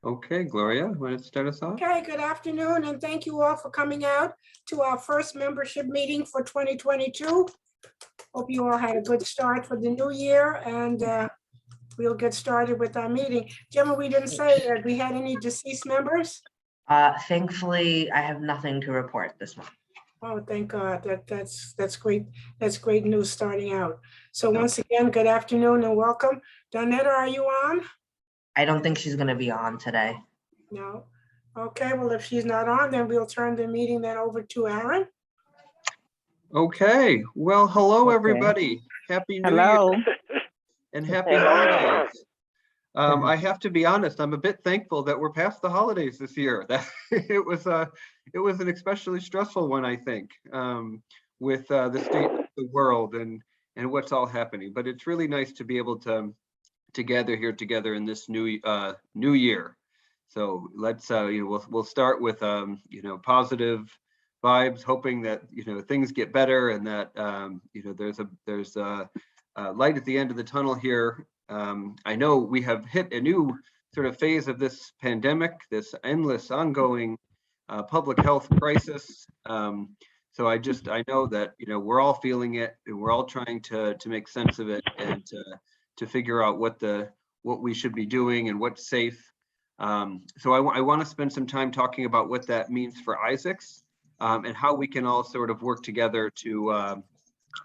Okay, Gloria, want to start us off? Okay, good afternoon, and thank you all for coming out to our first membership meeting for 2022. Hope you all had a good start for the new year, and we'll get started with our meeting. Gemma, we didn't say that we had any deceased members? Thankfully, I have nothing to report this month. Oh, thank God. That's great. That's great news starting out. So once again, good afternoon and welcome. Donetta, are you on? I don't think she's going to be on today. No. Okay, well, if she's not on, then we'll turn the meeting then over to Aaron. Okay, well, hello, Okay. everybody. Happy New Hello. Year and happy holidays. I have to be honest, I'm a bit thankful that we're past the holidays this year. That it was an especially stressful one, I think, with the state of the world and what's all happening. But it's really nice to be able to gather here together in this new year. So let's we'll start with positive vibes, hoping that things get better and that there's a light at the end of the tunnel here. I know we have hit a new sort of phase of this pandemic, this endless ongoing public health crisis. So I know that we're all feeling it and we're all trying to make sense of it and to figure out what we should be doing and what's safe. So I want to spend some time talking about what that means for Isaacs and how we can all sort of work together to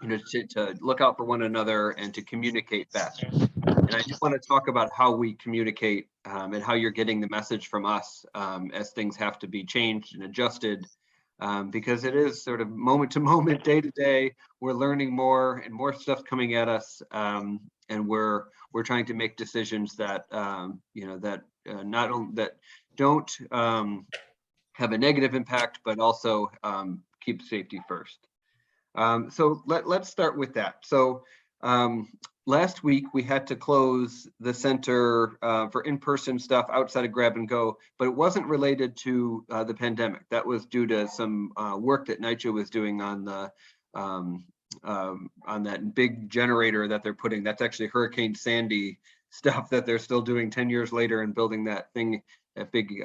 look out for one another and to communicate best. And I just want to talk about how we communicate and how you're getting the message from us as things have to be changed and adjusted, because it is sort of moment to moment, day to day. We're learning more and more stuff coming at us, and we're trying to make decisions that not only that don't have a negative impact, but also keep safety first. So let's start with that. So last week we had to close the center for in-person stuff outside of Grab and Go, but it wasn't related to the pandemic. That was due to some work that NYCHA was doing on the on that big generator that they're putting. That's actually Hurricane Sandy stuff that they're still doing 10 years later and building that thing, that big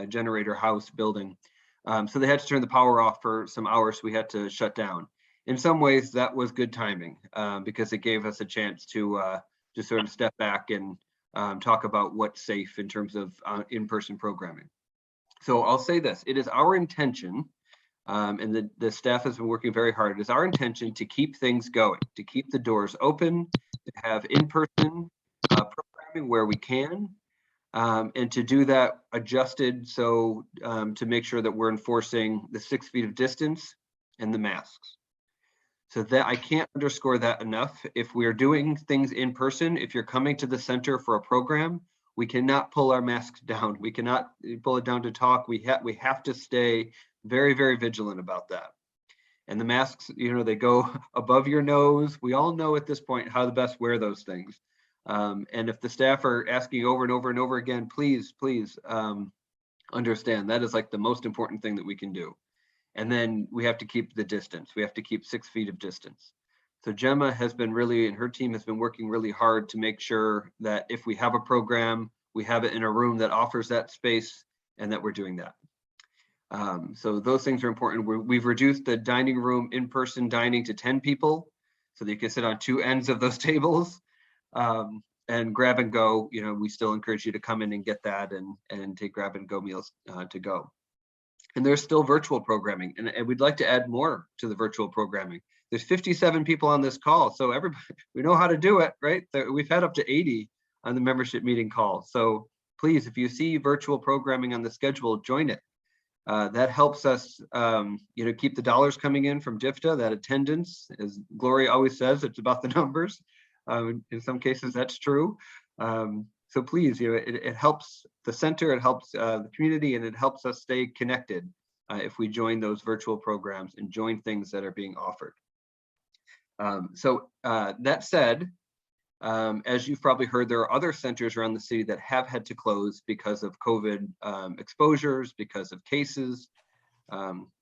generator house building. So they had to turn the power off for some hours. So we had to shut down. In some ways, that was good timing because it gave us a chance to sort of step back and talk about what's safe in terms of in-person programming. So I'll say this: it is our intention, and the staff has been working very hard. It is our intention to keep things going, to keep the doors open, to have in-person programming where we can. And to do that adjusted so to make sure that we're enforcing the 6 feet of distance and the masks. So that I can't underscore that enough. If we're doing things in person, if you're coming to the center for a program, we cannot pull our masks down. We cannot pull it down to talk. We have to stay very, very vigilant about that. And the masks, they go above your nose. We all know at this point how to best wear those things. And if the staff are asking over and over and over again, please understand that is like the most important thing that we can do. And then we have to keep the distance. We have to keep 6 feet of distance. So Gemma has been and her team has been working really hard to make sure that if we have a program, we have it in a room that offers that space and that we're doing that. So those things are important. We've reduced the dining room in-person dining to 10 people so that you can sit on two ends of those tables. And Grab and Go, we still encourage you to come in and get that and take Grab and Go meals to go. And there's still virtual programming, and we'd like to add more to the virtual programming. There's 57 people on this call, so everybody, we know how to do it, right? We've had up to 80 on the membership meeting call. So please, if you see virtual programming on the schedule, join it. That helps us, keep the dollars coming in from DFTA, that attendance. As Gloria always says, it's about the numbers. In some cases, that's true. So please, it helps the center, it helps the community, and it helps us stay connected if we join those virtual programs and join things that are being offered. So that said, as you've probably heard, there are other centers around the city that have had to close because of COVID exposures, because of cases.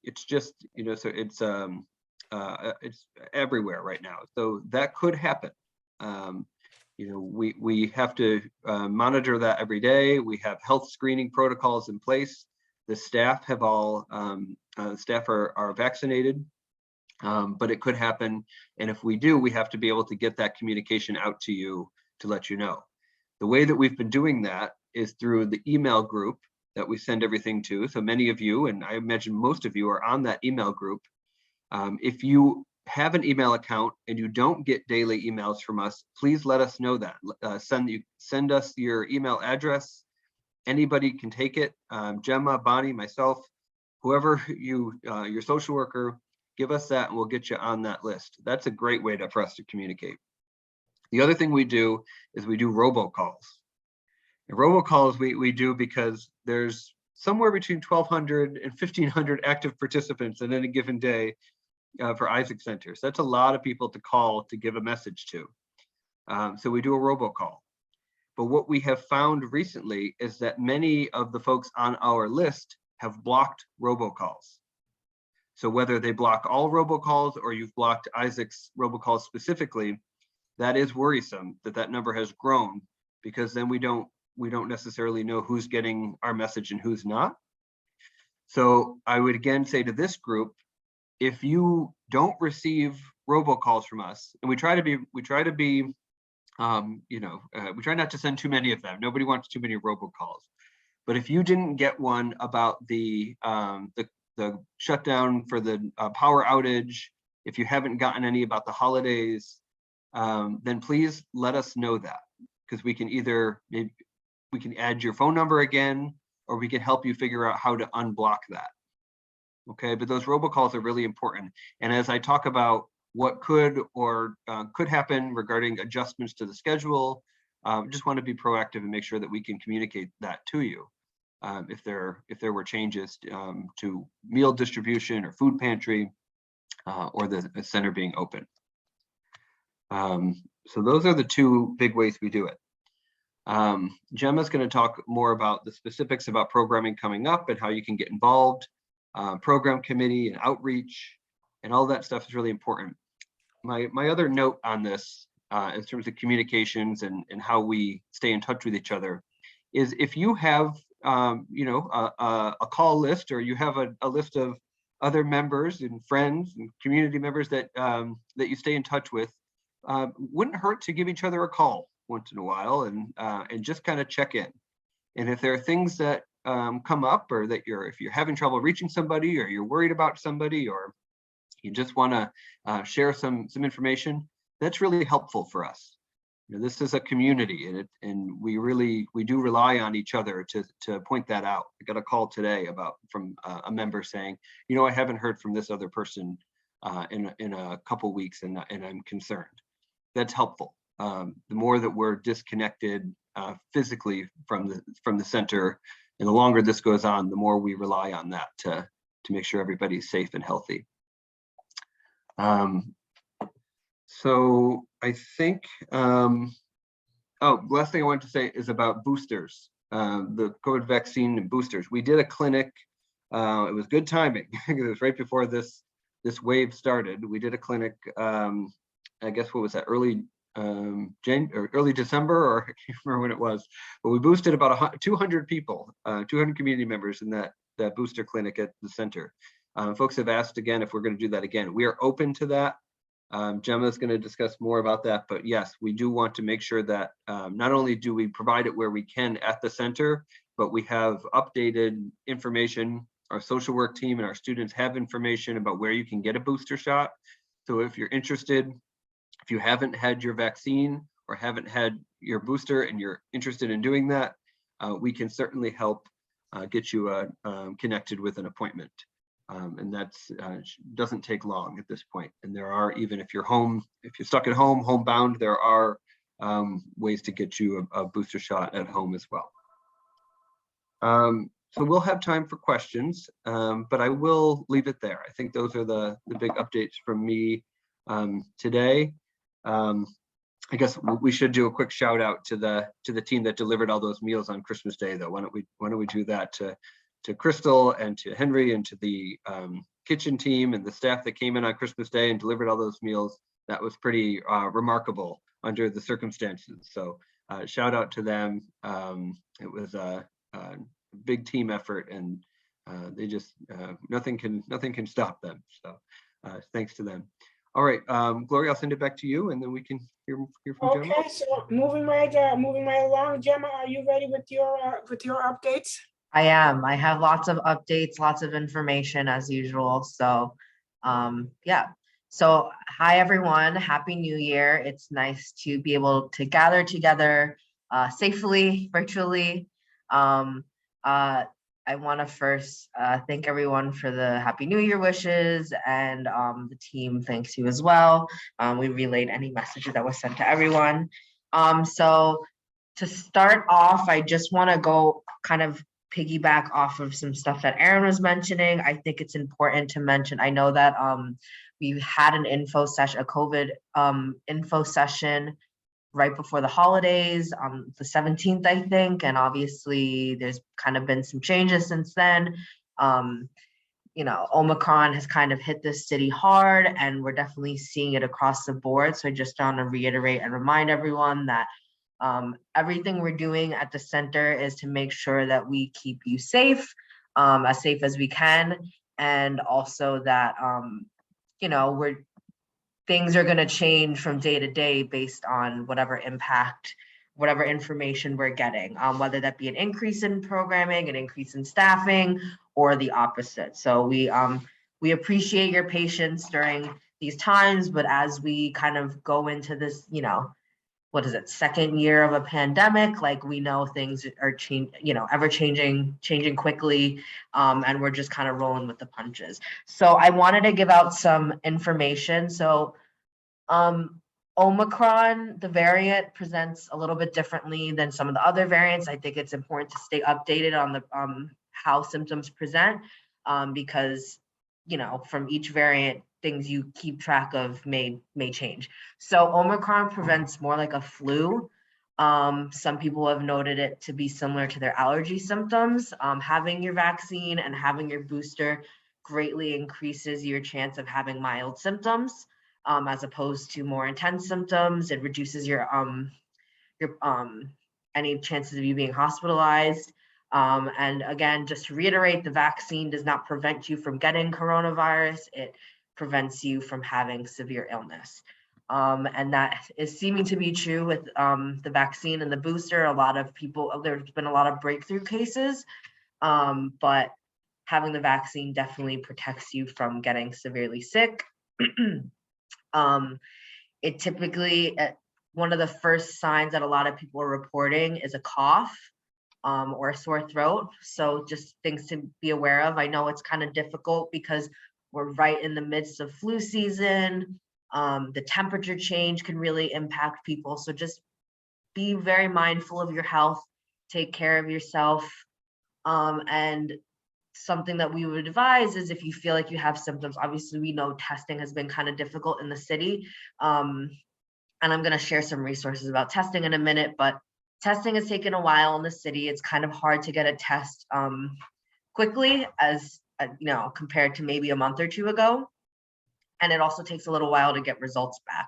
It's just, so it's everywhere right now. So that could happen. we have to monitor that every day. We have health screening protocols in place. The staff have all staff are vaccinated, but it could happen. And if we do, we have to be able to get that communication out to you to let you know. The way that we've been doing that is through the email group that we send everything to. So many of you, and I imagine most of you, are on that email group. If you have an email account and you don't get daily emails from us, please let us know that. Send us your email address. Anybody can take it. Gemma, Bonnie, myself, whoever your social worker, give us that and we'll get you on that list. That's a great way for us to communicate. The other thing we do is we do robocalls. And robocalls we do because there's somewhere between 1,200 and 1,500 active participants in any given day for Isaac Centers. That's a lot of people to call to give a message to. So we do a robocall. But what we have found recently is that many of the folks on our list have blocked robocalls. So whether they block all robocalls or you've blocked Isaac's robocalls specifically, that is worrisome that number has grown, because then we don't necessarily know who's getting our message and who's not. So I would again say to this group, if you don't receive robocalls from us, and we try not to send too many of them. Nobody wants too many robocalls. But if you didn't get one about the shutdown for the power outage, if you haven't gotten any about the holidays, then please let us know that, because we can either we can add your phone number again, or we can help you figure out how to unblock that. Okay, but those robocalls are really important. And as I talk about what could happen regarding adjustments to the schedule, just want to be proactive and make sure that we can communicate that to you. If there were changes to meal distribution or food pantry, or the center being open. So those are the two big ways we do it. Gemma's going to talk more about the specifics about programming coming up and how you can get involved. Program committee and outreach and all that stuff is really important. My other note on this, in terms of communications and how we stay in touch with each other, is if you have a call list, or you have a list of other members and friends and community members that that you stay in touch with, wouldn't hurt to give each other a call once in a while and just kind of check in. And if there are things that come up, or that if you're having trouble reaching somebody, or you're worried about somebody, or you just want to share some information, that's really helpful for us. This is a community, and we do rely on each other to point that out. I got a call today from a member saying, I haven't heard from this other person in a couple weeks, and I'm concerned. That's helpful. The more that we're disconnected physically from the center, and the longer this goes on, the more we rely on that to make sure everybody's safe and healthy. So I think, last thing I wanted to say is about boosters, the COVID vaccine and boosters. We did a clinic. It was good timing. It was right before this wave started. We did a clinic, I guess, what was that, early December, or I can't remember when it was, but we boosted about 200 people, 200 community members in that booster clinic at the center. Folks have asked again if we're going to do that again. We are open to that. Gemma is going to discuss more about that, but yes, we do want to make sure that not only do we provide it where we can at the center, but we have updated information. Our social work team and our students have information about where you can get a booster shot. So if you're interested, if you haven't had your vaccine or haven't had your booster and you're interested in doing that, we can certainly help get you connected with an appointment. And that's doesn't take long at this point. And there are, even if you're stuck at home, homebound, there are ways to get you a booster shot at home as well. So we'll have time for questions, but I will leave it there. I think those are the big updates from me today. I guess we should do a quick shout out to the team that delivered all those meals on Christmas Day, though. Why don't we do that to Crystal and to Henry and to the kitchen team and the staff that came in on Christmas Day and delivered all those meals. That was pretty remarkable under the circumstances. So shout out to them. It was a big team effort, and they just nothing can stop them. So thanks to them. All right, Gloria, I'll send it back to you, and then we can hear from Gemma. Okay, so moving right along, Gemma, are you ready with your updates? I am. I have lots of updates, lots of information as usual. So, yeah. So, hi everyone. Happy New Year. It's nice to be able to gather together safely, virtually. I want to first thank everyone for the Happy New Year wishes, and the team thanks you as well. We relayed any messages that was sent to everyone. So to start off, I just want to go kind of piggyback off of some stuff that Aaron was mentioning. I think it's important to mention, I know that we've had an info session, a COVID info session right before the holidays on the 17th, I think. And obviously there's kind of been some changes since then. You know, Omicron has kind of hit this city hard, and we're definitely seeing it across the board. So I just want to reiterate and remind everyone that everything we're doing at the center is to make sure that we keep you safe as we can. And also that, you know, things are going to change from day to day based on whatever impact, whatever information we're getting, whether that be an increase in programming, an increase in staffing, or the opposite. So we appreciate your patience during these times, but as we kind of go into this, you know, what is it, second year of a pandemic, like we know things are ever changing quickly, and we're just kind of rolling with the punches. So I wanted to give out some information. So Omicron, the variant, presents a little bit differently than some of the other variants. I think it's important to stay updated on the how symptoms present, because, you know, from each variant, things you keep track of may change. So Omicron prevents more like a flu. Some people have noted it to be similar to their allergy symptoms. Having your vaccine and having your booster greatly increases your chance of having mild symptoms, as opposed to more intense symptoms. It reduces your any chances of you being hospitalized. And again, just to reiterate, the vaccine does not prevent you from getting coronavirus. It prevents you from having severe illness. And that is seeming to be true with the vaccine and the booster. A lot of people, there's been a lot of breakthrough cases, but having the vaccine definitely protects you from getting severely sick. It typically, one of the first signs that a lot of people are reporting is a cough or a sore throat. So just things to be aware of. I know it's kind of difficult because we're right in the midst of flu season. The temperature change can really impact people. So just be very mindful of your health, take care of yourself. And something that we would advise is if you feel like you have symptoms, obviously we know testing has been kind of difficult in the city. And I'm going to share some resources about testing in a minute, but testing has taken a while in the city. It's kind of hard to get a test quickly, as you know, compared to maybe a month or two ago. And it also takes a little while to get results back.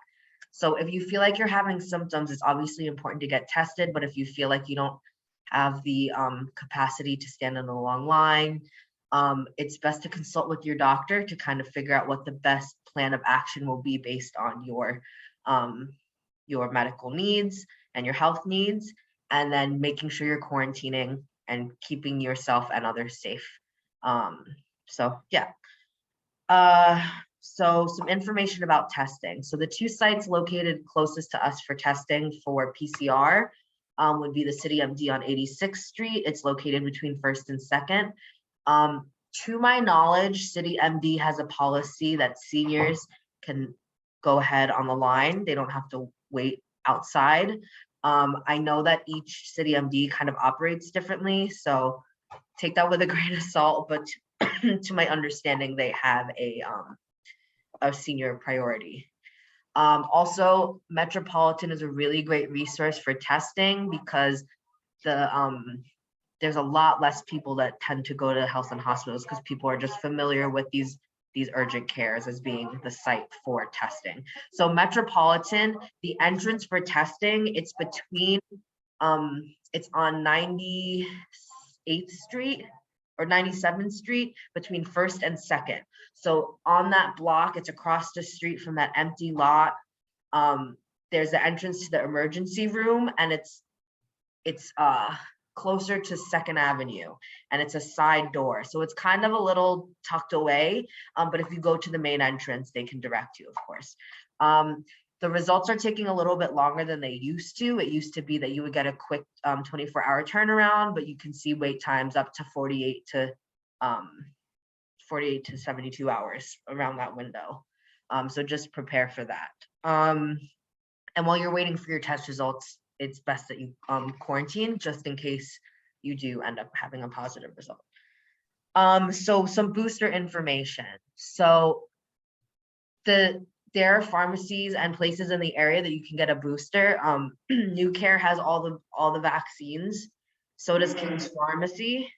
So if you feel like you're having symptoms, it's obviously important to get tested. But if you feel like you don't have the capacity to stand in a long line, it's best to consult with your doctor to kind of figure out what the best plan of action will be based on your medical needs and your health needs, and then making sure you're quarantining and keeping yourself and others safe. So yeah. So some information about testing. So the two sites located closest to us for testing for PCR would be the City MD on 86th Street. It's located between 1st and 2nd. To my knowledge, City MD has a policy that seniors can go ahead on the line. They don't have to wait outside. I know that each City MD kind of operates differently, so take that with a grain of salt, but to my understanding, they have a senior priority. Also, Metropolitan is a really great resource for testing because there's a lot less people that tend to go to health and hospitals because people are just familiar with these these urgent cares as being the site for testing. So Metropolitan, the entrance for testing, it's between, it's on 98th Street or 97th Street between 1st and 2nd. So on that block, it's across the street from that empty lot. There's the entrance to the emergency room, and it's closer to 2nd Avenue, and it's a side door. So it's kind of a little tucked away, but if you go to the main entrance, they can direct you, of course. The results are taking a little bit longer than they used to. It used to be that you would get a quick 24-hour turnaround, but you can see wait times up to 48 to 72 hours around that window. So just prepare for that. And while you're waiting for your test results, it's best that you quarantine just in case you do end up having a positive result. So some booster information. So there are pharmacies and places in the area that you can get a booster. New Care has all the vaccines. So does King's Pharmacy.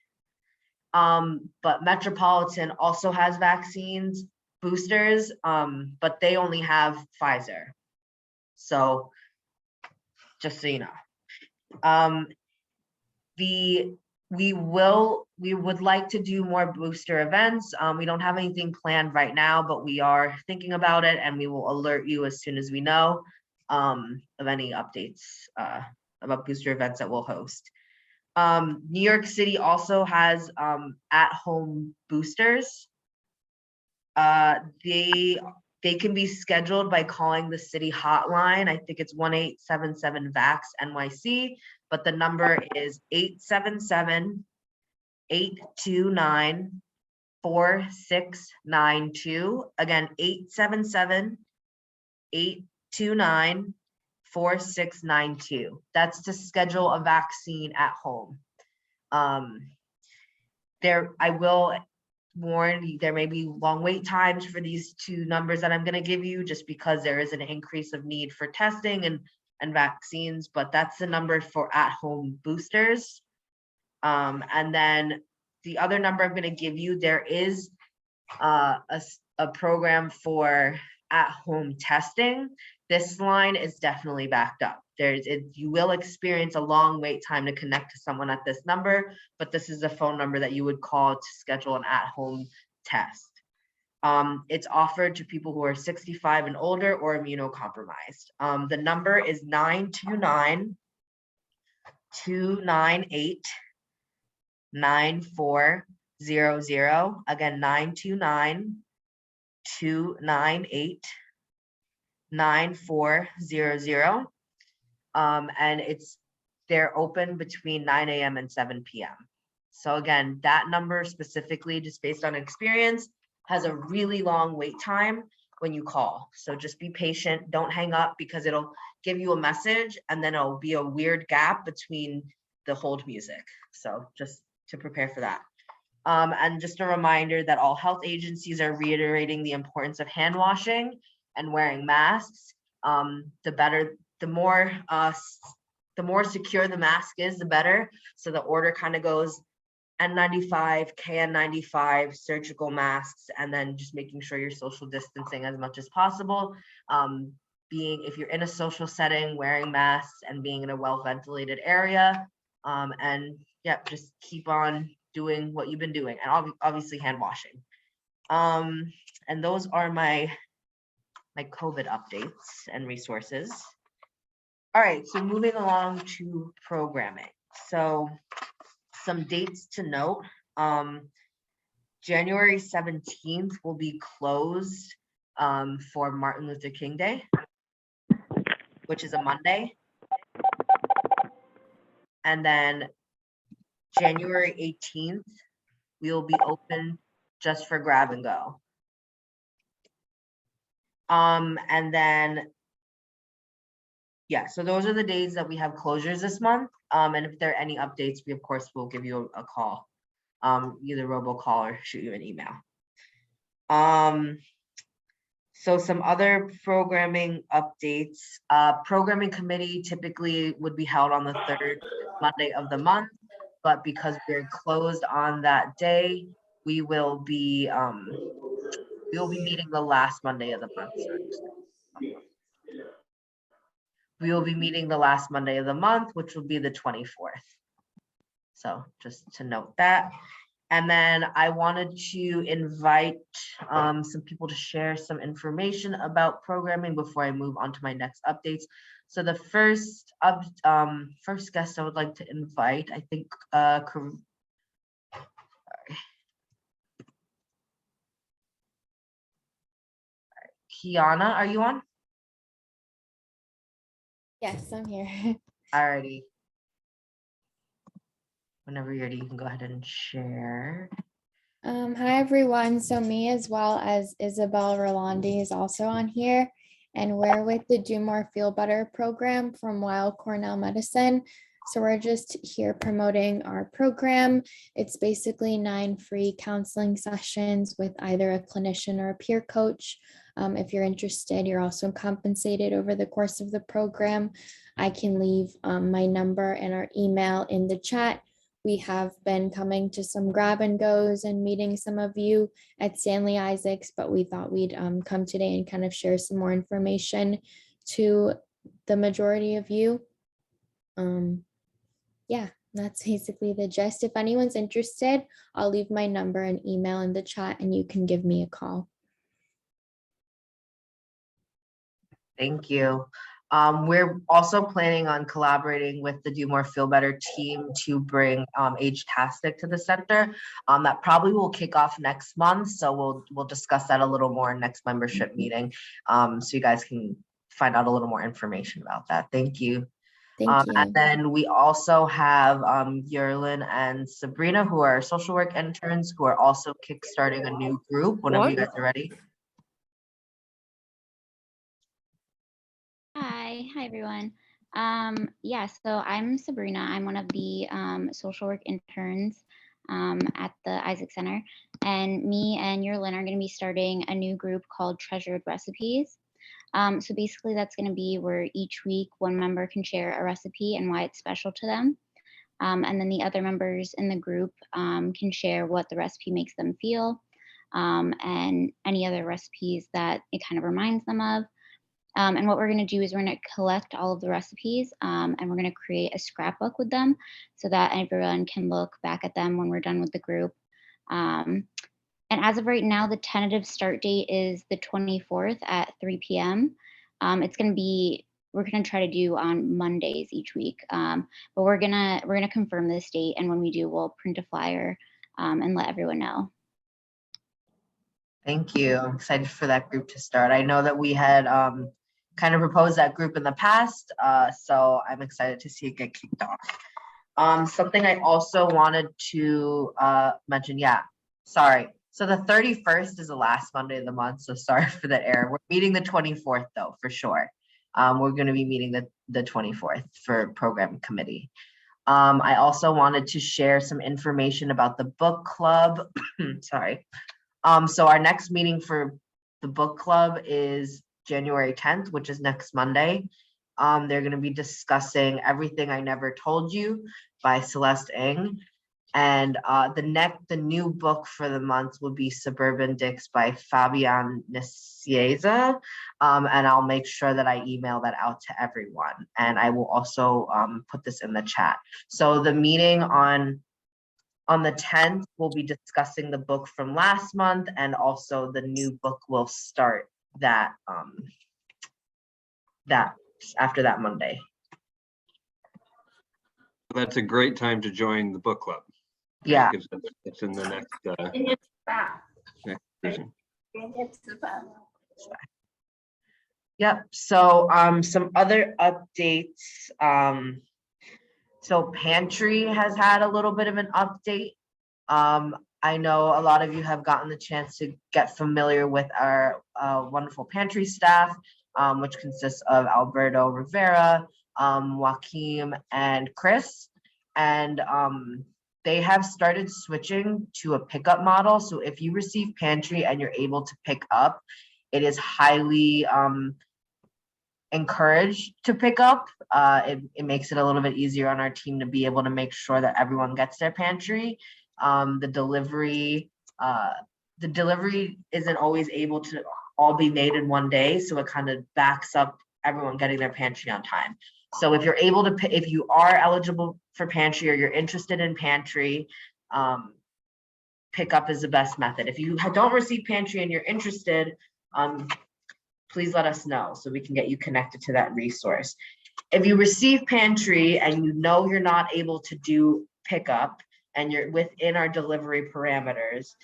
But Metropolitan also has vaccines, boosters, but they only have Pfizer. So just so you know, we would like to do more booster events. We don't have anything planned right now, but we are thinking about it, and we will alert you as soon as we know of any updates about booster events that we'll host. New York City also has at-home boosters. They can be scheduled by calling the city hotline. I think it's 1-877-VAX-NYC, but the number is 877-829-4692. Again, 877-829-4692. That's to schedule a vaccine at home. I will warn, there may be long wait times for these two numbers that I'm going to give you, just because there is an increase of need for testing and vaccines, but that's the number for at-home boosters. And then the other number I'm going to give you, there is a program for at-home testing. This line is definitely backed up. You will experience a long wait time to connect to someone at this number, but this is a phone number that you would call to schedule an at-home test. It's offered to people who are 65 and older or immunocompromised. The number is 929-298-9400. Again, 929-298-9400. And they're open between 9 a.m. and 7 p.m. So again, that number specifically, just based on experience, has a really long wait time when you call. So just be patient, don't hang up, because it'll give you a message and then it'll be a weird gap between the hold music. So just to prepare for that. And just a reminder that all health agencies are reiterating the importance of hand washing and wearing masks. The more secure the mask is, the better. So the order kind of goes N95, KN95, surgical masks, and then just making sure you're social distancing as much as possible. If you're in a social setting, wearing masks and being in a well-ventilated area. And yeah, just keep on doing what you've been doing, and obviously hand washing. And those are my COVID updates and resources. All right, so moving along to programming. So some dates to note. January 17th will be closed for Martin Luther King Day, which is a Monday. And then January 18th, we will be open just for grab and go. And then, yeah, so those are the days that we have closures this month. And if there are any updates, we of course will give you a call, either robocall or shoot you an email. So some other programming updates. Programming committee typically would be held on the third Monday of the month, but because we're closed on that day, we will be We will be meeting the last Monday of the month. We will be meeting the last Monday of the month, which will be the 24th. So just to note that. And then I wanted to invite some people to share some information about programming before I move on to my next updates. So the first guest I would like to invite, I think, Kiana, are you on? Yes, I'm here. Alrighty. Whenever you're ready, you can go ahead and share. Hi everyone. So me as well as Isabel Rolandi is also on here, and we're with the Do More Feel Better program from Weill Cornell Medicine. So we're just here promoting our program. It's basically 9 free counseling sessions with either a clinician or a peer coach. If you're interested, you're also compensated over the course of the program. I can leave my number and our email in the chat. We have been coming to some grab and goes and meeting some of you at Stanley Isaacs, but we thought we'd come today and kind of share some more information to the majority of you. Yeah, that's basically the gist. If anyone's interested, I'll leave my number and email in the chat and you can give me a call. Thank you. We're also planning on collaborating with the Do More Feel Better team to bring Age-tastic to the center. That probably will kick off next month. So we'll discuss that a little more in next membership meeting. So you guys can find out a little more information about that. Thank you. Thank you. And then we also have Yerlin and Sabrina, who are social work interns, who are also kickstarting a new group whenever you guys are ready. Hi everyone. Yeah, so I'm Sabrina. I'm one of the social work interns at the Isaac Center, and me and Yerlin are going to be starting a new group called Treasured Recipes. So basically that's going to be where each week one member can share a recipe and why it's special to them. And then the other members in the group can share what the recipe makes them feel and any other recipes that it kind of reminds them of. And what we're going to do is we're going to collect all of the recipes and we're going to create a scrapbook with them so that everyone can look back at them when we're done with the group. And as of right now, the tentative start date is the 24th at 3 p.m. We're going to try to do on Mondays each week, but we're gonna confirm this date, and when we do, we'll print a flyer and let everyone know. Thank you. I'm excited for that group to start. I know that we had kind of proposed that group in the past, so I'm excited to see it get kicked off. Something I also wanted to mention, sorry. So the 31st is the last Monday of the month, so sorry for that error. We're meeting the 24th though, for sure. We're gonna be meeting the 24th for program committee. I also wanted to share some information about the book club, sorry. So our next meeting for the book club is January 10th, which is next Monday. They're going to be discussing Everything I Never Told You by Celeste Ng. And the new book for the month will be Suburban Dicks by Fabian Nicieza. And I'll make sure that I email that out to everyone. And I will also put this in the chat. So the meeting on the 10th, we'll be discussing the book from last month, and also the new book will start that after that Monday. That's a great time to join the book club. Yeah. It's in the next version. Yep. So some other updates. So Pantry has had a little bit of an update. I know a lot of you have gotten the chance to get familiar with our wonderful Pantry staff, which consists of Alberto Rivera, Joaquim, and Chris. And they have started switching to a pickup model. So if you receive Pantry and you're able to pick up, it is highly encouraged to pick up. It makes it a little bit easier on our team to be able to make sure that everyone gets their pantry. The delivery the delivery isn't always able to all be made in one day, so it kind of backs up everyone getting their pantry on time. So if you're able to, if you are eligible for pantry or you're interested in pantry, pickup is the best method. If you don't receive pantry and you're interested, please let us know so we can get you connected to that resource. If you receive pantry and you know you're not able to do pickup and you're within our delivery parameters,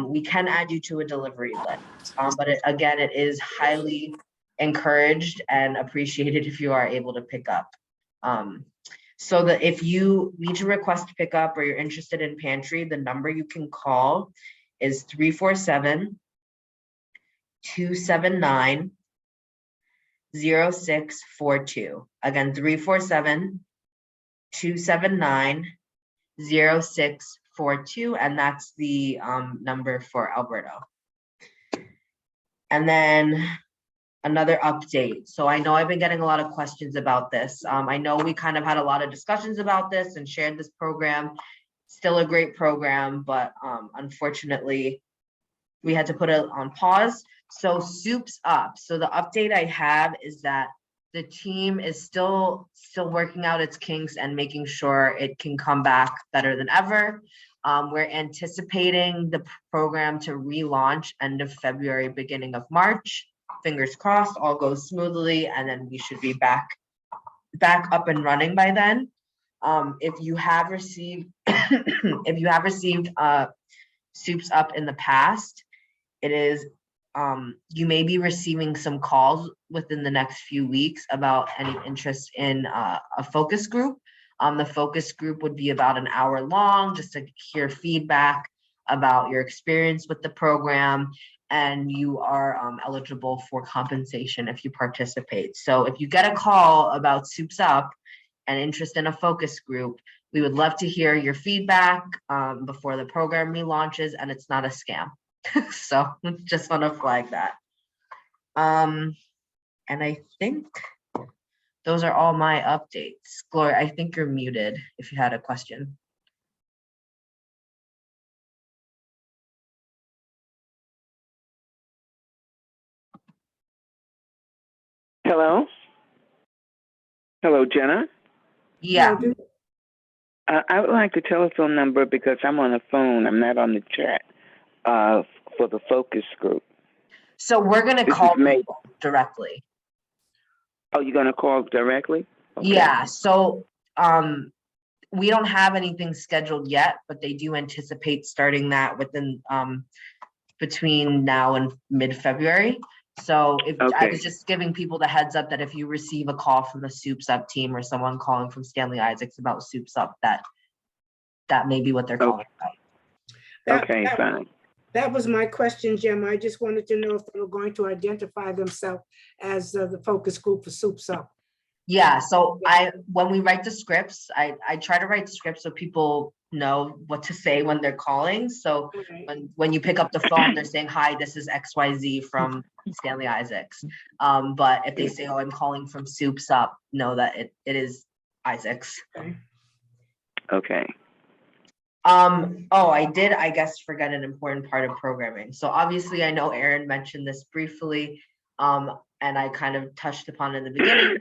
we can add you to a delivery list. But again, it is highly encouraged and appreciated if you are able to pick up. So that if you need to request pickup or you're interested in pantry, the number you can call is 347-279-0642. Again, 347-279-0642, and that's the number for Alberto. And then another update. So I know I've been getting a lot of questions about this. I know we kind of had a lot of discussions about this and shared this program. Still a great program, but unfortunately, we had to put it on pause. So Soup's Up. So the update I have is that the team is still working out its kinks and making sure it can come back better than ever. We're anticipating the program to relaunch end of February, beginning of March. Fingers crossed, all goes smoothly, and then we should be back up and running by then. If you have received Soups Up in the past, it is you may be receiving some calls within the next few weeks about any interest in a focus group. The focus group would be about an hour long, just to hear feedback about your experience with the program, and you are eligible for compensation if you participate. So if you get a call about Soups Up and interest in a focus group, we would love to hear your feedback before the program relaunches, and it's not a scam. So just want to flag that. And I think those are all my updates. Gloria, I think you're muted if you had a question. Hello? Hello, Jenna? Yeah. No, I would like the telephone number because I'm on the phone. I'm not on the chat for the focus group. So we're going to This call is May. people directly. Oh, you're going to call directly? Okay. Yeah. So we don't have anything scheduled yet, but they do anticipate starting that within between now and mid-February. So if I was just giving people the heads up that if you receive a call from the Soups Up team or someone calling from Stanley Isaacs about Soups Up, that may be what they're calling about. Okay, fine. That was my question, Jim. I just wanted to know if they were going to identify themselves as the focus group for Soups Up. Yeah, so when we write the scripts, I try to write scripts so people know what to say when they're calling. So when you pick up the phone, they're saying, "Hi, this is XYZ from Stanley Isaacs." But if they say, "Oh, I'm calling from Soups Up," know that it is Isaacs. Okay. Oh, I did, I guess, forget an important part of programming. So obviously, I know Aaron mentioned this briefly, and I kind of touched upon it in the beginning.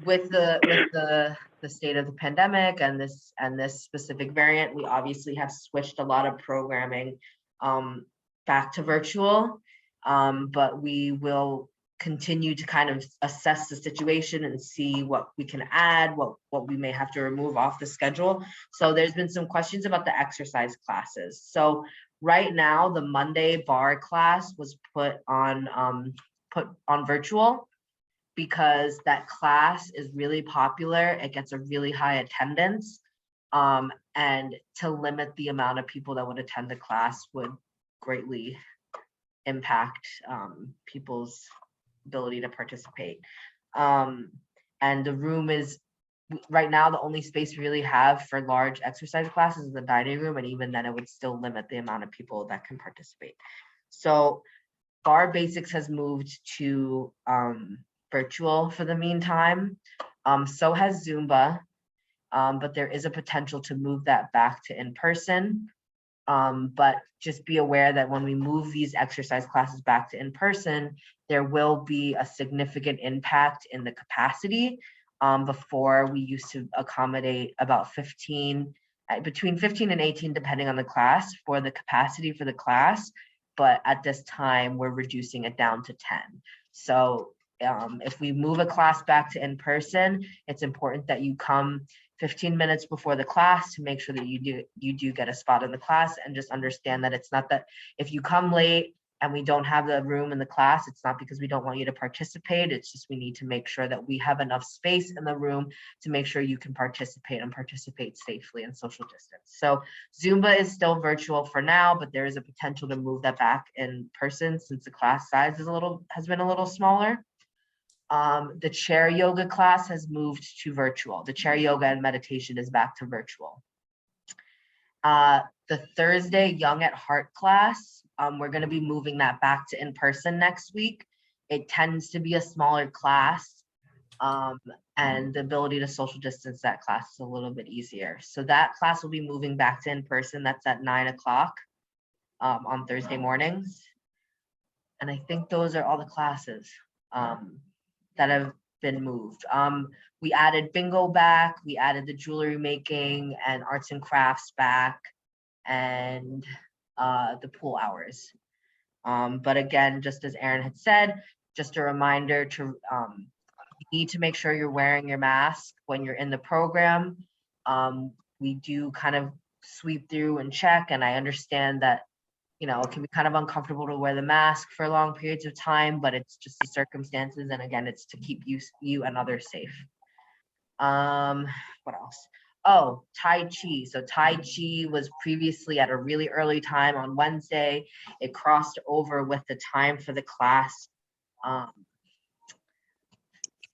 With the state of the pandemic and this specific variant, we obviously have switched a lot of programming back to virtual, but we will continue to kind of assess the situation and see what we can add, what we may have to remove off the schedule. So there's been some questions about the exercise classes. So right now, the Monday bar class was put on virtual, because that class is really popular. It gets a really high attendance. And to limit the amount of people that would attend the class would greatly impact people's ability to participate. And the room is, right now, the only space we really have for large exercise classes is the dining room. And even then, it would still limit the amount of people that can participate. So Bar Basics has moved to virtual for the meantime. So has Zumba, but there is a potential to move that back to in-person. But just be aware that when we move these exercise classes back to in-person, there will be a significant impact in the capacity. Before we used to accommodate about between 15 and 18, depending on the class, for the capacity for the class. But at this time, we're reducing it down to 10. So if we move a class back to in-person, it's important that you come 15 minutes before the class to make sure that you do get a spot in the class, and just understand that it's not that if you come late and we don't have the room in the class, it's not because we don't want you to participate. It's just we need to make sure that we have enough space in the room to make sure you can participate and participate safely and social distance. So Zumba is still virtual for now, but there is a potential to move that back in person since the class size has been a little smaller. The chair yoga class has moved to virtual. The chair yoga and meditation is back to virtual. The Thursday Young at Heart class, we're going to be moving that back to in-person next week. It tends to be a smaller class, and the ability to social distance that class is a little bit easier. So that class will be moving back to in-person. That's at 9 o'clock on Thursday mornings. And I think those are all the classes that have been moved. We added bingo back, we added the jewelry making and arts and crafts back, and the pool hours. But again, just as Erin had said, just a reminder to you need to make sure you're wearing your mask when you're in the program. We do kind of sweep through and check, and I understand that it can be kind of uncomfortable to wear the mask for long periods of time, but it's just the circumstances. And again, it's to keep you and others safe. What else? Oh, Tai Chi. So Tai Chi was previously at a really early time on Wednesday. It crossed over with the time for the class,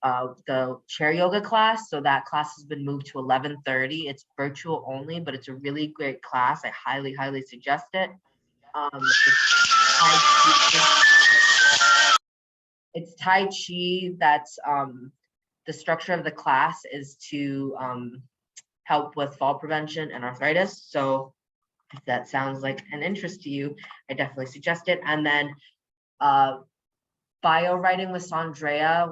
the chair yoga class. So that class has been moved to 11:30. It's virtual only, but it's a really great class. I highly, highly suggest it. It's Tai Chi. That's the structure of the class is to help with fall prevention and arthritis. So if that sounds like an interest to you, I definitely suggest it. And then bio writing with Sandrea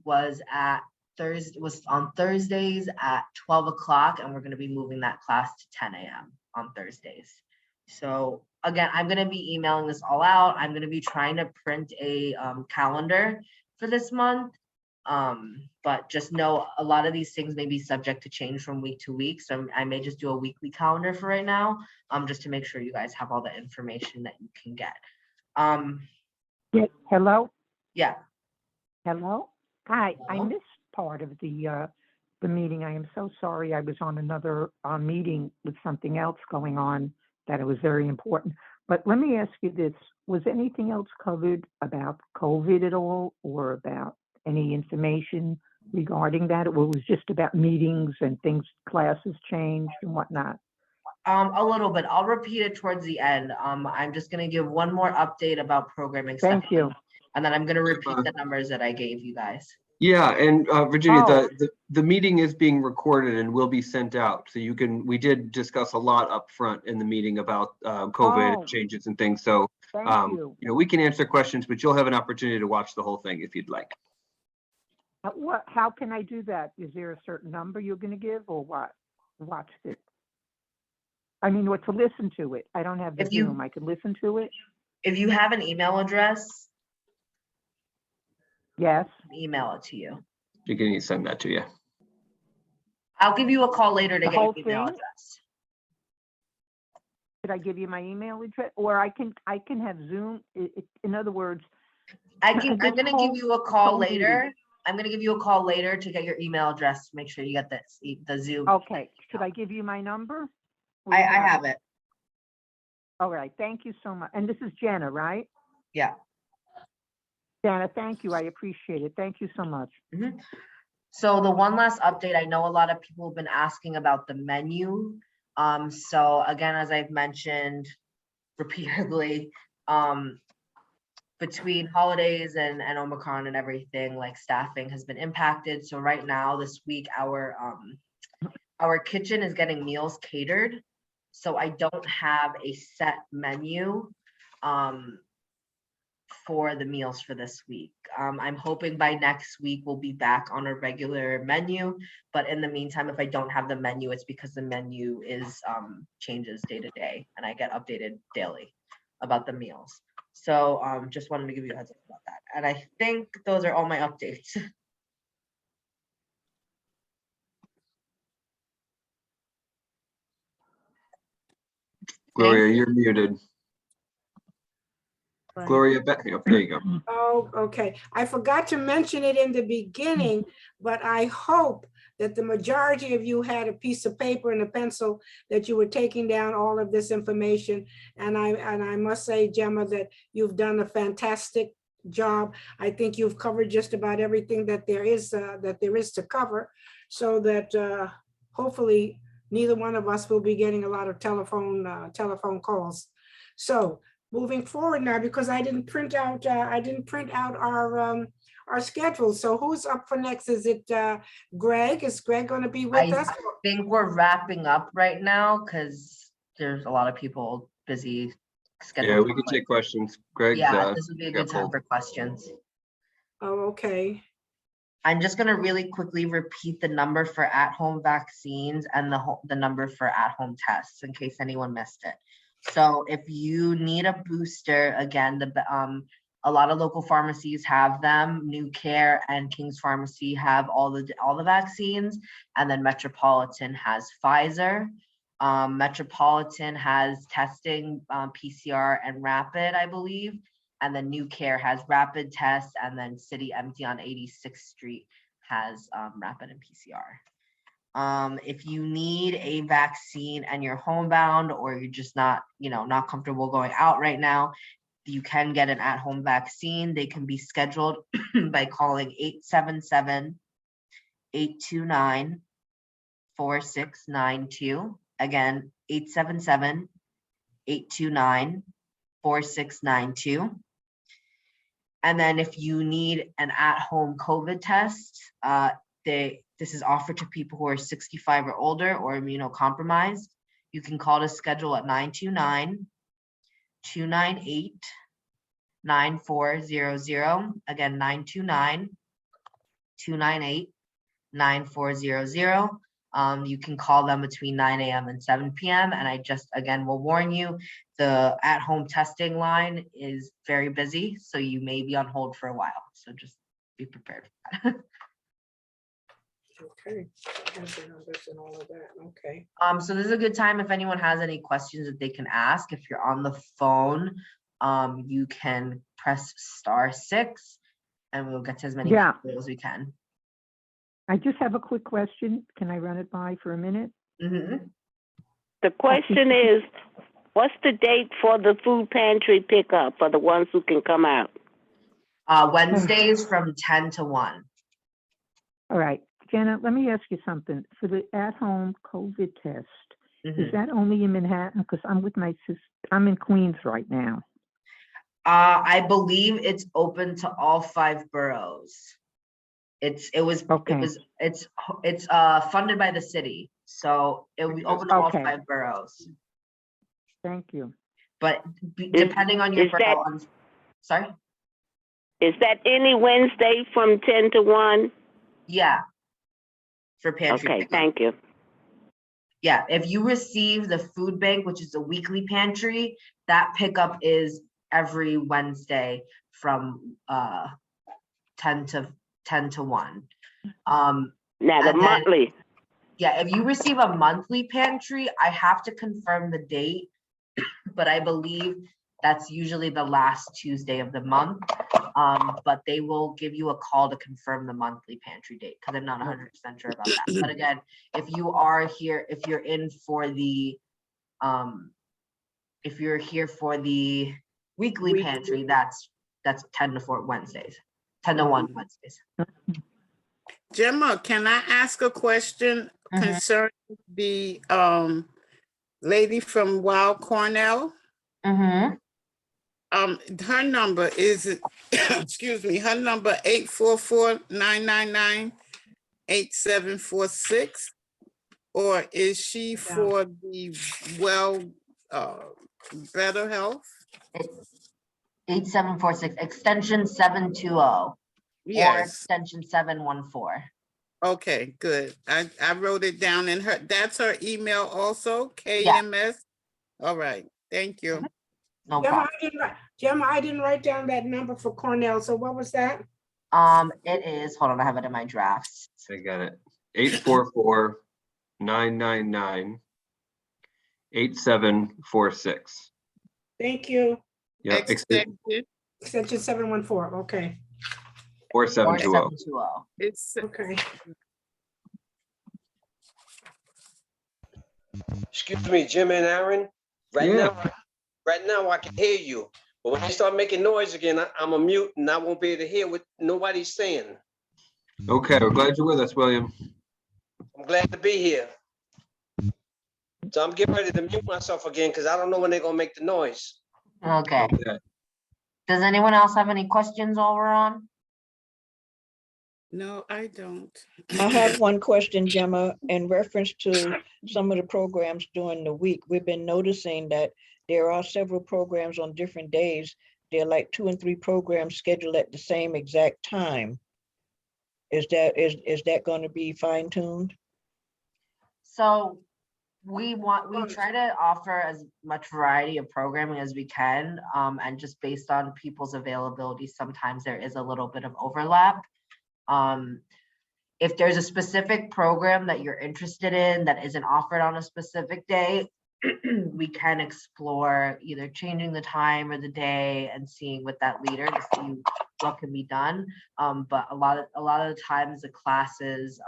was on Thursdays at 12 o'clock, and we're going to be moving that class to 10 a.m. on Thursdays. So again, I'm going to be emailing this all out. I'm going to be trying to print a calendar for this month. But just know a lot of these things may be subject to change from week to week. So I may just do a weekly calendar for right now, just to make sure you guys have all the information that you can get. Yeah, hello? Yeah. Hello? Hi, I Hello? missed part of the meeting. I am so sorry. I was on another meeting with something else going on that it was very important. But let me ask you this. Was anything else covered about COVID at all, or about any information regarding that? Or was it just about meetings and things, classes changed and whatnot? A little bit. I'll repeat it towards the end. I'm just going to give one more update about programming stuff. Thank you. And then I'm going to repeat the numbers that I gave you guys. Yeah, and Virginia, Oh. the meeting is being recorded and will be sent out. So we did discuss a lot up front in the meeting about COVID Oh. changes and things. So Thank you. we can answer questions, but you'll have an opportunity to watch the whole thing if you'd like. How can I do that? Is there a certain number you're going to give, or what? Watch it. I mean, what, to listen to it? I don't have the Zoom. I can listen to it. If you have an email address, Yes. email it to you. You can send that to you. I'll give you a call later to The get your whole email thing? address. Should I give you my email address, or I can have Zoom? In other words, I'm this going to whole- give you a call whole later. meeting. I'm going to give you a call later to get your email address to make sure you get the Zoom. Okay. Should I give you my number? I have it. All right. Thank you so much. And this is Jenna, right? Yeah. Jenna, thank you. I appreciate it. Thank you so much. Mm-hmm. So the one last update, I know a lot of people have been asking about the menu. So again, as I've mentioned repeatedly, between holidays and Omicron and everything, like staffing has been impacted. So right now, this week, our kitchen is getting meals catered. So I don't have a set menu for the meals for this week. I'm hoping by next week we'll be back on a regular menu, but in the meantime, if I don't have the menu, it's because the menu is changes day to day, and I get updated daily about the meals. So just wanted to give you a heads up about that. And I think those are all my updates. Gloria, you're muted. Right. Gloria, there you go. Oh, okay. I forgot to mention it in the beginning, but I hope that the majority of you had a piece of paper and a pencil that you were taking down all of this information. And I must say, Gemma, that you've done a fantastic job. I think you've covered just about everything that there is to cover, so that hopefully neither one of us will be getting a lot of telephone calls. So moving forward now, because I didn't print out our schedule. So who's up for next? Is it Greg? Is Greg going to be with us? I think we're wrapping up right now because there's a lot of people busy scheduling. Yeah, we can take questions. Greg's Yeah, this would be a good time full. for questions. Oh, okay. I'm just gonna really quickly repeat the number for at-home vaccines and the number for at-home tests in case anyone missed it. So if you need a booster, again, a lot of local pharmacies have them. New Care and King's Pharmacy have all the vaccines, and then Metropolitan has Pfizer. Metropolitan has testing, PCR and rapid, I believe. And then New Care has rapid tests, and then City Empty on 86th Street has rapid and PCR. If you need a vaccine and you're homebound, or you're just not comfortable going out right now, you can get an at-home vaccine. They can be scheduled by calling 877-829-4692. Again, 877-829-4692. And then if you need an at-home COVID test, this is offered to people who are 65 or older or immunocompromised. You can call to schedule at 929-298-9400. Again, 929-298-9400. You can call them between 9 a.m. and 7 p.m. And I just, again, will warn you, the at-home testing line is very busy, so you may be on hold for a while. So just be prepared for that. Okay. And all of that. Okay. So this is a good time if anyone has any questions that they can ask. If you're on the phone, you can press *6 and we'll get to as many people as we can. I just have a quick question. Can I run it by for a minute? Mm-hmm. The question is, what's the date for the food pantry pickup for the ones who can come out? Wednesdays from 10 to 1. All right. Jenna, let me ask you something. For the at-home COVID test, is that only in Manhattan? Because I'm with my sister. I'm in Queens right now. I believe it's open to all 5 boroughs. It's funded by the city, so it will be open to all 5 boroughs. Thank you. But depending on your borough, sorry? Is that any Wednesday from 10 to 1? Yeah. For pantry. Okay, thank you. Yeah, if you receive the food bank, which is a weekly pantry, that pickup is every Wednesday from 10 to 1. Now the monthly. Yeah, if you receive a monthly pantry, I have to confirm the date, but I believe that's usually the last Tuesday of the month. But they will give you a call to confirm the monthly pantry date, because I'm not 100% sure about that. But again, if you are here, if you're in for the if you're here for the weekly pantry, that's 10 to 4 Wednesdays, 10 to 1 Wednesdays. Gemma, can I ask a question concerning the lady from Weill Cornell? Her number is, excuse me, her number 844-999-8746. Or is she for the better health? 8746, extension 720, or Yes. extension 714. Okay, good. I wrote it down in that's her email also, Yeah. KMS. All right, thank you. No Gemma, problem. Gemma, I didn't write down that number for Cornell. So what was that? It is, hold on, I have it in my drafts. I got it. 844-999-8746. Thank you. Yeah, Extension, Extension 714. Okay. 4720. 4720. it's Okay. Excuse me, Jim and Aaron. Right Yeah. now I can hear you. But when they start making noise again, I'm a mute and I won't be able to hear what nobody's saying. Okay, we're glad you're with us, William. I'm glad to be here. So I'm getting ready to mute myself again because I don't know when they're gonna make the noise. Okay. Okay. Does anyone else have any questions while we're on? no, I don't. I have one question, Gemma, in reference to some of the programs during the week. We've been noticing that there are several programs on different days. There are like 2 and 3 programs scheduled at the same exact time. Is that going to be fine tuned? So we try to offer as much variety of programming as we can. And just based on people's availability, sometimes there is a little bit of overlap. If there's a specific program that you're interested in that isn't offered on a specific day, we can explore either changing the time or the day and seeing with that leader to see what can be done. But a lot of the times the classes,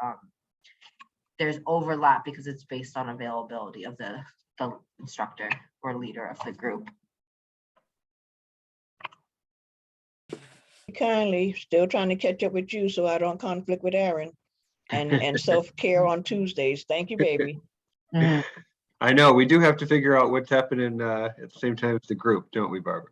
there's overlap because it's based on availability of the instructor or leader of the group. Kindly, still trying to catch up with you so I don't conflict with Aaron. And self-care on Tuesdays. Thank you, baby. I know, we do have to figure out what's happening at the same time as the group, don't we, Barbara?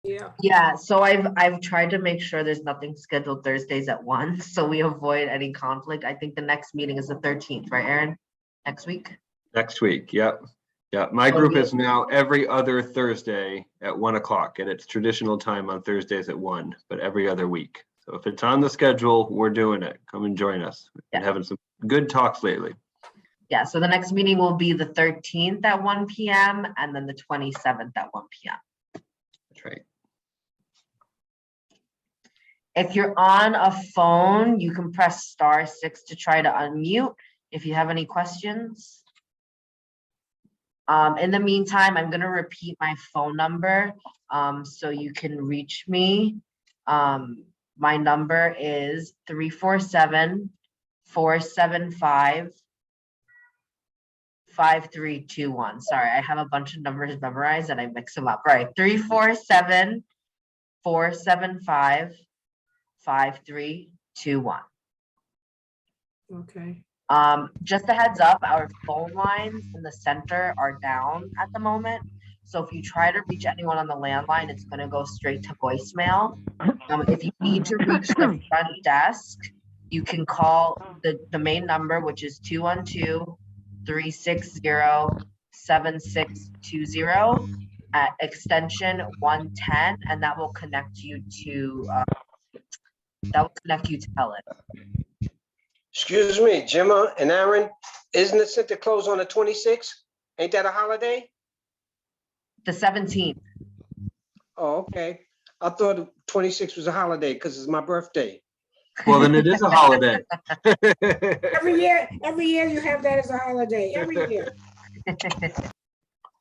Yeah. Yeah, so I've tried to make sure there's nothing scheduled Thursdays at 1, so we avoid any conflict. I think the next meeting is the 13th, right, Aaron? Next week? Next week, yep. Yeah, my group is now every other Thursday at 1 o'clock, and it's traditional time on Thursdays at 1, but every other week. So if it's on the schedule, we're doing it. Come and join us. We've been having some good talks lately. Yeah, so the next meeting will be the 13th at 1 p.m. and then the 27th at 1 p.m. That's right. If you're on a phone, you can press *6 to try to unmute if you have any questions. In the meantime, I'm going to repeat my phone number so you can reach me. My number is 347-475-5321. Sorry, I have a bunch of numbers memorized and I mix them up. Right, 347-475-5321. Okay. Just a heads up, our phone lines in the center are down at the moment. So if you try to reach anyone on the landline, it's going to go straight to voicemail. If you need to reach the front desk, you can call the main number, which is 212-360-7620 at extension 110, and that will connect you to Ellen. Excuse me, Gemma and Aaron, isn't it set to close on the 26th? Ain't that a holiday? The 17th. Oh, okay. I thought 26th was a holiday because it's my birthday. Well, then it is a holiday. Every year you have that as a holiday, every year.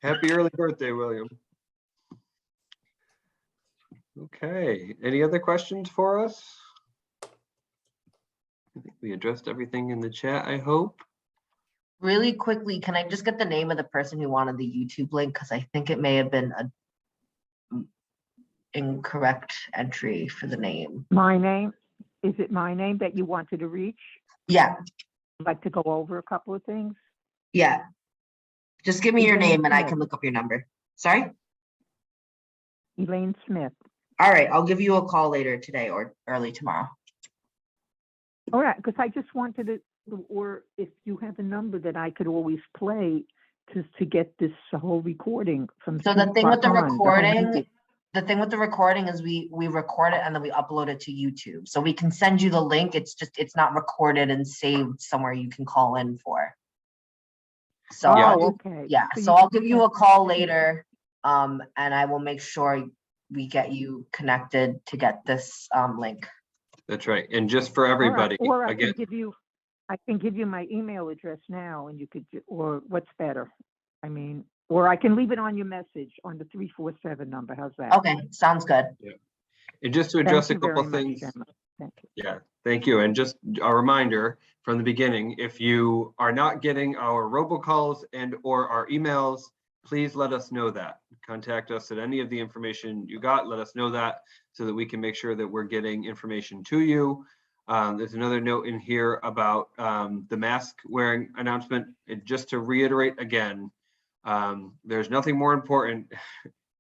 Happy early birthday, William. Okay, any other questions for us? I think we addressed everything in the chat, I hope. Really quickly, can I just get the name of the person who wanted the YouTube link? Because I think it may have been an incorrect entry for the name. My name, is it my name that you wanted to reach? Yeah, I'd like to go over a couple of things. yeah. Just give me your Elaine name and I Smith. can look up your number. Sorry? Elaine Smith. All right, I'll give you a call later today or early tomorrow. All right, because I just wanted to or if you have a number that I could always play to get this whole recording from. So the 3 thing with the o'clock on, whole recording, meeting. the thing with the recording is we record it and then we upload it to YouTube. So we can send you the link. It's just, it's not recorded and saved somewhere you can call in for. So Oh, I'll okay. yeah, So so you I'll can give you send- a call later. And I will make sure we get you connected to get this link. That's right. And just for All right, everybody, or I again, can give you my email address now, and you could, or what's better? I mean, or I can leave it on your message on the 347 number. How's that? Okay, sounds good. and just to Thank address a you very couple much, things. Gemma. Thank you. Yeah, thank you. And just a reminder from the beginning, if you are not getting our robocalls and or our emails, please let us know that. Contact us at any of the information you got. Let us know that so that we can make sure that we're getting information to you. There's another note in here about the mask wearing announcement. And just to reiterate again, there's nothing more important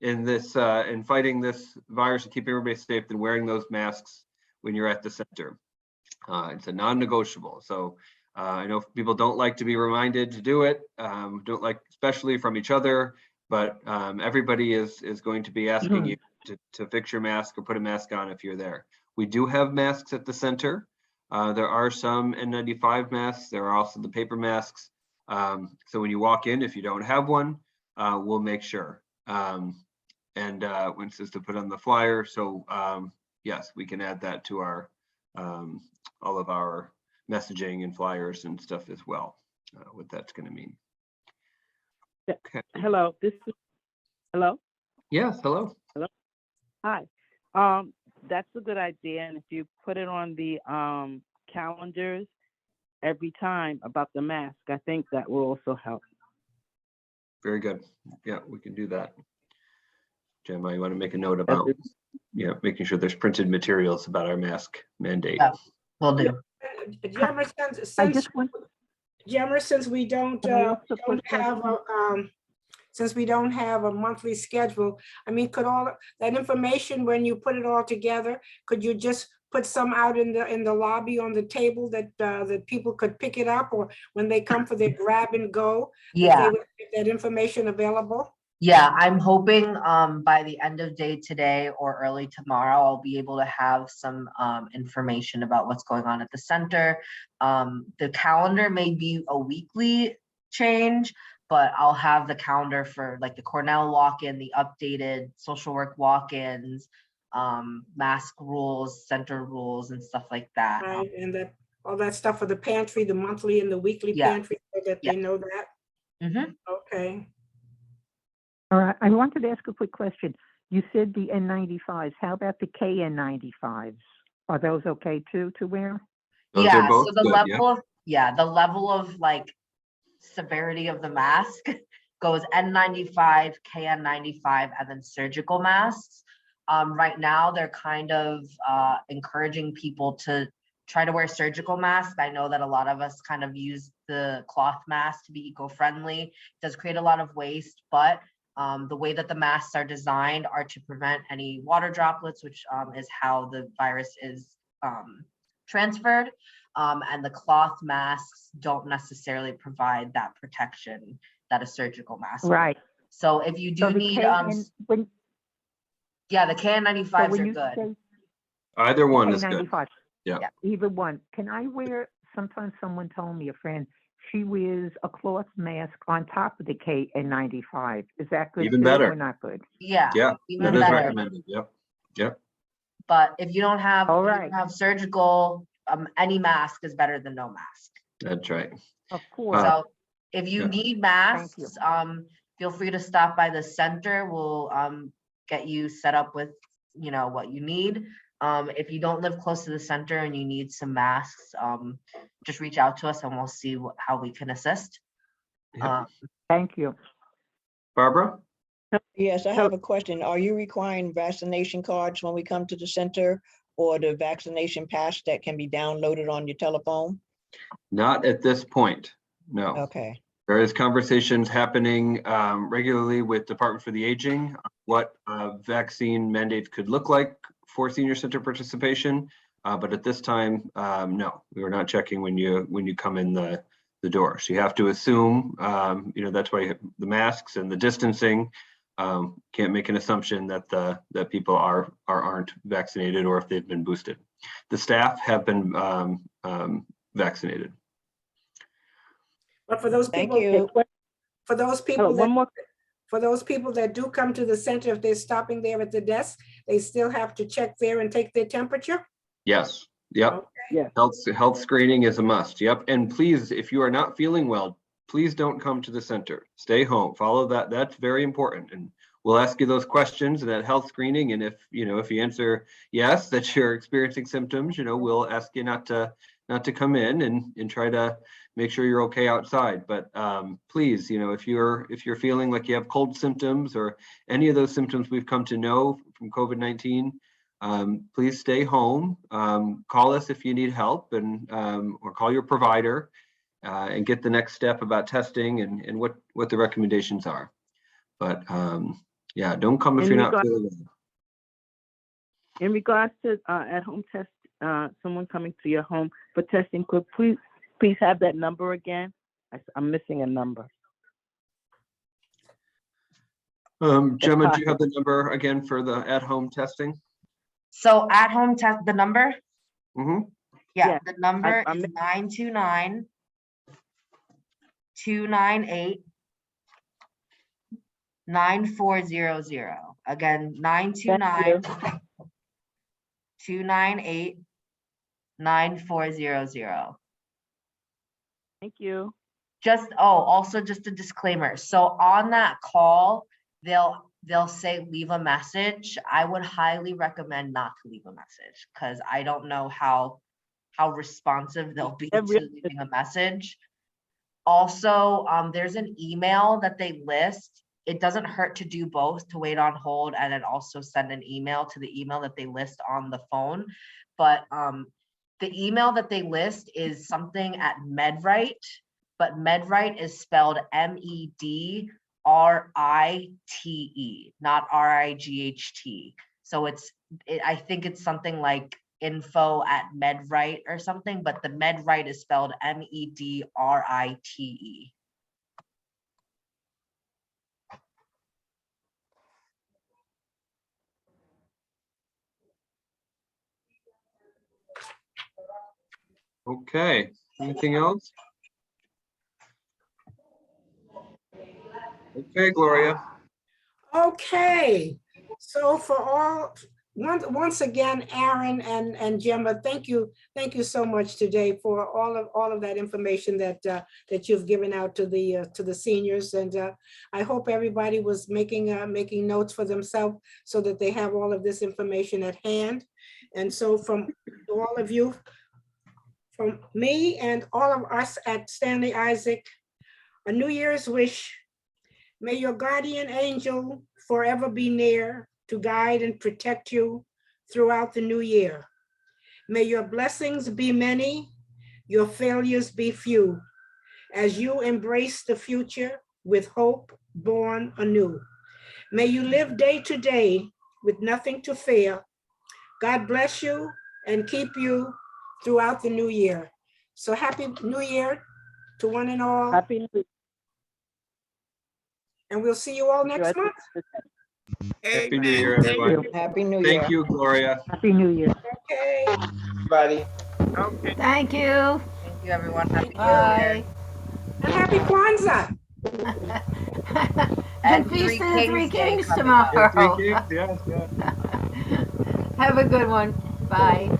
in this in fighting this virus and keeping everybody safe than wearing those masks when you're at the center. It's a non-negotiable. So I know people don't like to be reminded to do it, don't like, especially from each other, but everybody is going to be asking you to fix your mask or put a mask on if you're there. We do have masks at the center. There are some N95 masks. There are also the paper masks. So when you walk in, if you don't have one, we'll make sure. And when it says to put on the flyer, so yes, we can add that to our all of our messaging and flyers and stuff as well. What that's going to mean. Okay. Hello, hello. Yes, hello. Hello. Hi. That's a good idea, and if you put it on the calendars every time about the mask, I think that will also help. Very good. Yeah, we can do that. Gemma, you want to make a note about making sure there's printed materials about our mask mandate. Yeah, will do. Gemma, since we don't have a monthly schedule, I mean, could all that information, when you put it all together, could you just put some out in the lobby on the table that that people could pick it up, or when they come for their grab and go, Yeah. they would have that information available? Yeah, I'm hoping by the end of day today or early tomorrow, I'll be able to have some information about what's going on at the center. The calendar may be a weekly change, but I'll have the calendar for like the Cornell walk-in, the updated social work walk-ins, mask rules, center rules, and stuff like that. Right, and that all that stuff for the pantry, the monthly and the weekly pantry, so that they know that. Mm-hmm. Okay. All right, I wanted to ask a quick question. You said the N95s. How about the KN95s? Are those okay too to wear? Those Yeah, are both so the good, level of the level of like severity of the mask goes N95, KN95, and then surgical masks. Right now, they're kind of encouraging people to try to wear surgical masks. I know that a lot of us kind of use the cloth mask to be eco-friendly. It does create a lot of waste, but the way that the masks are designed are to prevent any water droplets, which is how the virus is transferred. And the cloth masks don't necessarily provide that protection that a surgical mask Right. would. So if you do need, the KN95s are good. Either one is good. K95. Yeah. Either one. Can I wear, sometimes someone told me, a friend, she wears a cloth mask on top of the KN95. Is that good Even too, better. or not good? Yeah. Yeah, Even that is better. recommended. Yep. Yep. But if you don't have, All if you right. don't have surgical, any mask is better than no mask. That's right. Of course. So if you yeah. need Thank you. masks, feel free to stop by the center. We'll get you set up with, what you need. If you don't live close to the center and you need some masks, just reach out to us and we'll see how we can assist. Yep. Thank you. Barbara? Yes, I have a question. Are you requiring vaccination cards when we come to the center, or the vaccination pass that can be downloaded on your telephone? Not at this point, no. Okay. There is conversations happening regularly with Department for the Aging, what vaccine mandates could look like for senior center participation. But at this time, no, we are not checking when you come in the door. So you have to assume, that's why you have the masks and the distancing. Can't make an assumption that that people aren't vaccinated or if they've been boosted. The staff have been vaccinated. But for those Thank people, you. for those Oh, people one that, more. for those people that do come to the center, if they're stopping there at the desk, they still have to check there and take their temperature? Yes. Yep. Okay. Yeah. Health screening is a must. Yep. And please, if you are not feeling well, please don't come to the center. Stay home. Follow that. That's very important. And we'll ask you those questions and that health screening. And if you answer yes, that you're experiencing symptoms, we'll ask you not to come in and try to make sure you're okay outside. But please, if you're feeling like you have cold symptoms or any of those symptoms we've come to know from COVID-19, please stay home. Call us if you need help, and or call your provider and get the next step about testing and what the recommendations are. But yeah, don't come if you're not feeling well. In regards to at-home test, someone coming to your home for testing, could please have that number again? I'm missing a number. Gemma, do you have the number again for the at-home testing? So at-home test, the number? Mm-hmm. Yeah, Yeah, the number I'm- is 929-298-9400. Again, 929-298-9400. Thank you. Also just a disclaimer. So on that call, they'll say leave a message. I would highly recommend not to leave a message because I don't know how responsive they'll be to leaving a message. Also, there's an email that they list. It doesn't hurt to do both, to wait on hold and then also send an email to the email that they list on the phone. But the email that they list is something at Medrite, but Medrite is spelled MEDRITE, not RIGHT. So I think it's something like info@Medrite or something, but the Medrite is spelled MEDRITE. Okay. Anything else? Okay, Gloria. Okay, so for once again, Aaron and Gemma, thank you so much today for all of that information that you've given out to the seniors, and I hope everybody was making notes for themselves so that they have all of this information at hand. And so from all of you, from me and all of us at Stanley Isaac, a New Year's wish. May your guardian angel forever be near to guide and protect you throughout the new year. May your blessings be many, your failures be few, as you embrace the future with hope born anew. May you live day to day with nothing to fear. God bless you and keep you throughout the new year. So happy New Year to one and all. Happy New Year. And we'll see you all next month. Happy New Year, Amen. everyone. Happy New Year. Thank you, Gloria. Happy New Year. Okay. Everybody. Okay. Thank you. Thank you, everyone. Happy New Bye. Year. And happy Kwanzaa. And Feast of the Three Day Kings coming up. Yeah, tomorrow. Three Kings, yes, yes. Have a good one. Bye.